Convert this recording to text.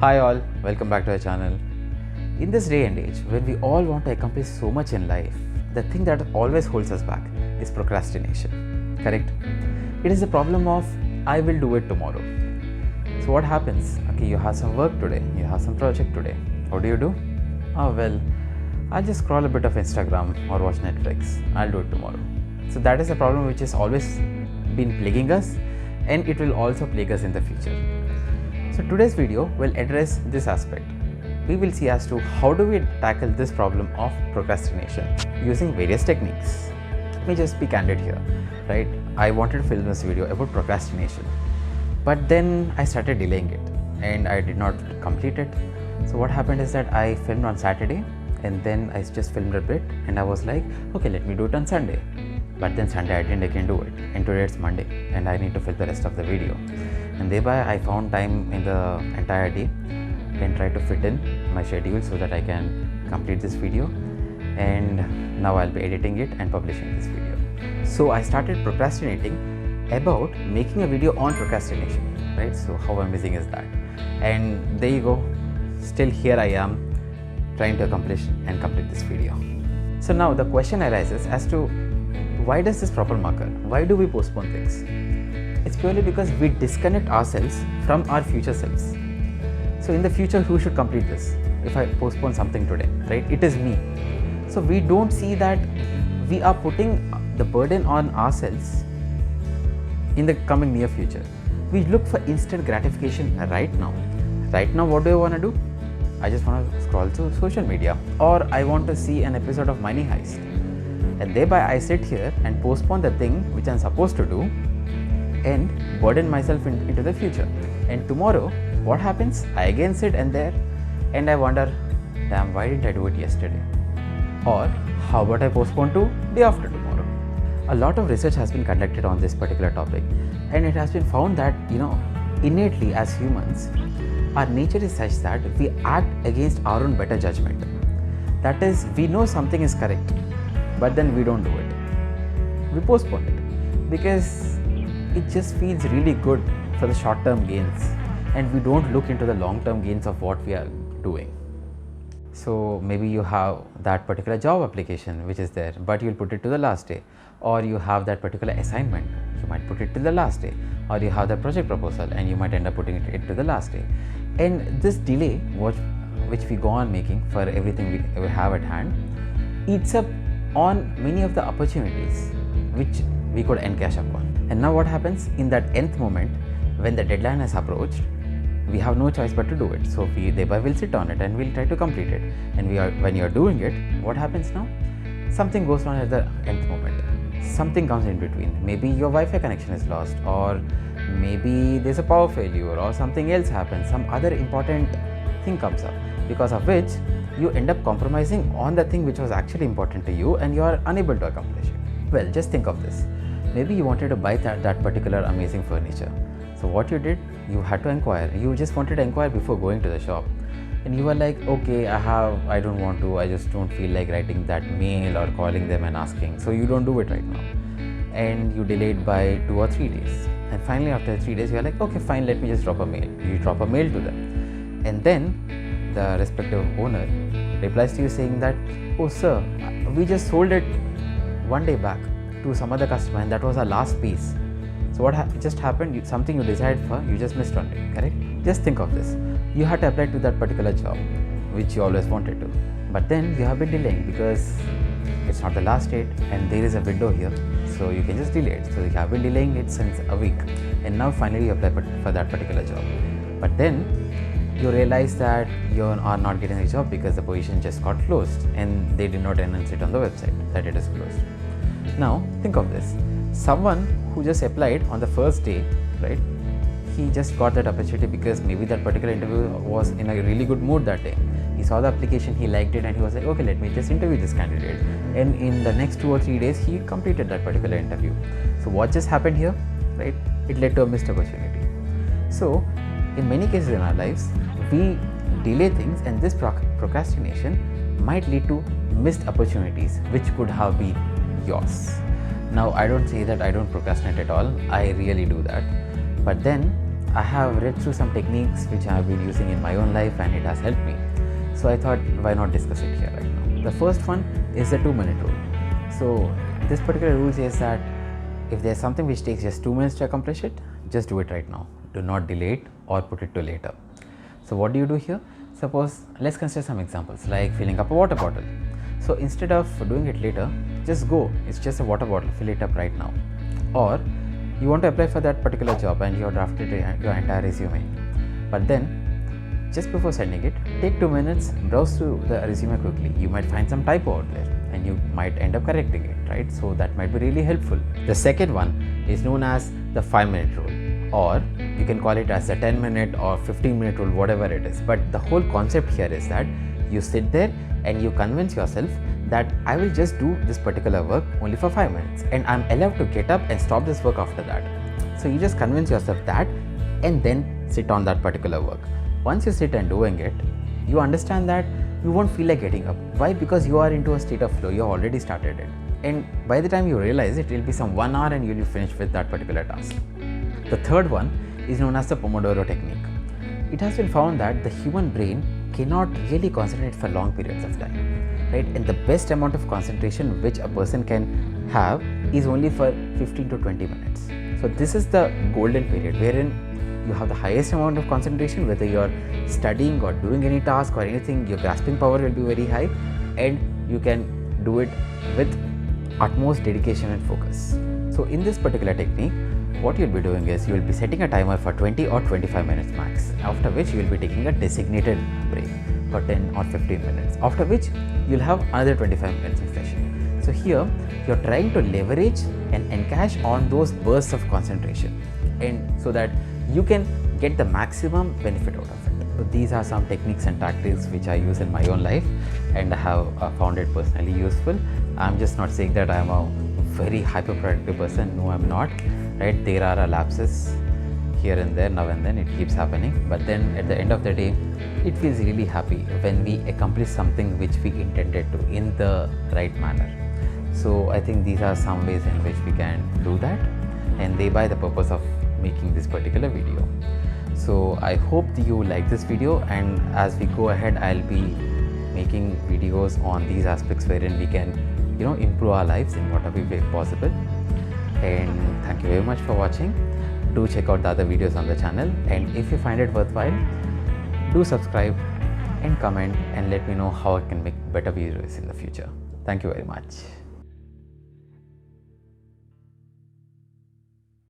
Hi all, welcome back to our channel. In this day and age, when we all want to accomplish so much in life, the thing that always holds us back is procrastination. Correct? It is the problem of I will do it tomorrow. So what happens? Okay, you have some work today, you have some project today. What do? Oh well, I'll just scroll a bit of Instagram or watch Netflix. I'll do it tomorrow. So that is a problem which has always been plaguing us, and it will also plague us in the future. So today's video will address this aspect. We will see as to how do we tackle this problem of procrastination using various techniques. Let me just be candid here, right? I wanted to film this video about procrastination, but then I started delaying it and I did not complete it. So what happened is that I filmed on Saturday and then I just filmed a bit and I was like, okay, let me do it on Sunday. But then Sunday I didn't again do it, and today it's Monday and I need to film the rest of the video. And thereby I found time in the entire day and try to fit in my schedule so that I can complete this video, and now I'll be editing it and publishing this video. So I started procrastinating about making a video on procrastination, right? So how amazing is that? And there you go, still here I am trying to accomplish and complete this video. So now the question arises as to why does this problem occur? Why do we postpone things? It's purely because we disconnect ourselves from our future selves. So in the future, who should complete this? If I postpone something today, right? It is me. So we don't see that we are putting the burden on ourselves in the coming near future. We look for instant gratification right now. Right now, what do I want to do? I just want to scroll through social media, or I want to see an episode of Money Heist. And thereby I sit here and postpone the thing which I'm supposed to do and burden myself into the future. And tomorrow, what happens? I again sit and I wonder, damn, why didn't I do it yesterday? Or how about I postpone to day after tomorrow? A lot of research has been conducted on this particular topic, and it has been found that, innately as humans, our nature is such that we act against our own better judgment. That is, we know something is correct, but then we don't do it. We postpone it because it just feels really good for the short-term gains, and we don't look into the long-term gains of what we are doing. So maybe you have that particular job application which is there, but you'll put it to the last day, or you have that particular assignment, you might put it to the last day, or you have the project proposal and you might end up putting it to the last day. And this delay which we go on making for everything we have at hand eats up on many of the opportunities which we could encash upon. And now what happens in that nth moment when the deadline has approached, we have no choice but to do it. So we thereby will sit on it and we'll try to complete it. And when you're doing it, what happens now? Something goes wrong at the nth moment. Something comes in between. Maybe your Wi-Fi connection is lost, or maybe there's a power failure, or something else happens. Some other important thing comes up, because of which you end up compromising on the thing which was actually important to you and you are unable to accomplish it. Well, just think of this. Maybe you wanted to buy that particular amazing furniture. So what you did, you had to inquire. You just wanted to inquire before going to the shop. And you were like, okay, I don't want to, I just don't feel like writing that mail or calling them and asking. So you don't do it right now. And you delayed by 2 or 3 days. And finally after 3 days, you're like, okay, fine, let me just drop a mail. You drop a mail to them. And then the respective owner replies to you saying that, oh sir, we just sold it 1 day back to some other customer and that was our last piece. So what just happened? Something you desired for, you just missed on it, correct? Just think of this. You had to apply to that particular job which you always wanted to, but then you have been delaying because it's not the last date and there is a window here, so you can just delay it. So you have been delaying it since a week, and now finally you apply for that particular job. But then you realize that you are not getting a job because the position just got closed and they did not announce it on the website that it is closed. Now think of this. Someone who just applied on the first day, right? He just got that opportunity because maybe that particular interview was in a really good mood that day. He saw the application, he liked it, and he was like, okay, let me just interview this candidate. And in the next 2 or 3 days, he completed that particular interview. So what just happened here, right? It led to a missed opportunity. So in many cases in our lives, we delay things, and this procrastination might lead to missed opportunities which could have been yours. Now I don't say that I don't procrastinate at all, I really do that. But then I have read through some techniques which I have been using in my own life and it has helped me. So I thought, why not discuss it here right now? The first one is the 2-minute rule. So this particular rule says that if there's something which takes just 2 minutes to accomplish it, just do it right now. Do not delay it or put it to later. So what do you do here? Suppose, let's consider some examples like filling up a water bottle. So instead of doing it later, just go. It's just a water bottle, fill it up right now. Or you want to apply for that particular job and you have drafted your entire resume. But then, just before sending it, take 2 minutes, browse through the resume quickly. You might find some typo out there and you might end up correcting it, right? So that might be really helpful. The second one is known as the 5-minute rule, or you can call it as the 10-minute or 15-minute rule, whatever it is. But the whole concept here is that you sit there and you convince yourself that I will just do this particular work only for 5 minutes and I'm allowed to get up and stop this work after that. So you just convince yourself that and then sit on that particular work. Once you sit and doing it, you understand that you won't feel like getting up. Why? Because you are into a state of flow, you already started it. And by the time you realize it will be some 1 hour and you'll be finished with that particular task. The third one is known as the Pomodoro technique. It has been found that the human brain cannot really concentrate for long periods of time, right? And the best amount of concentration which a person can have is only for 15 to 20 minutes. So this is the golden period wherein you have the highest amount of concentration, whether you're studying or doing any task or anything, your grasping power will be very high and you can do it with utmost dedication and focus. So in this particular technique, what you'll be doing is you will be setting a timer for 20 or 25 minutes max, after which you will be taking a designated break for 10 or 15 minutes, after which you'll have another 25 minutes of session. So here you're trying to leverage and encash on those bursts of concentration, and so that you can get the maximum benefit out of it. So these are some techniques and tactics which I use in my own life and I have found it personally useful. I'm just not saying that I'm a very hyper productive person. No, I'm not. Right? There are lapses here and there, now and then it keeps happening. But then at the end of the day, it feels really happy when we accomplish something which we intended to in the right manner. So I think these are some ways in which we can do that, and thereby the purpose of making this particular video. So I hope you like this video, and as we go ahead I'll be making videos on these aspects wherein we can improve our lives in whatever way possible. And thank you very much for watching. Do check out the other videos on the channel, and if you find it worthwhile, do subscribe and comment and let me know how I can make better videos in the future. Thank you very much.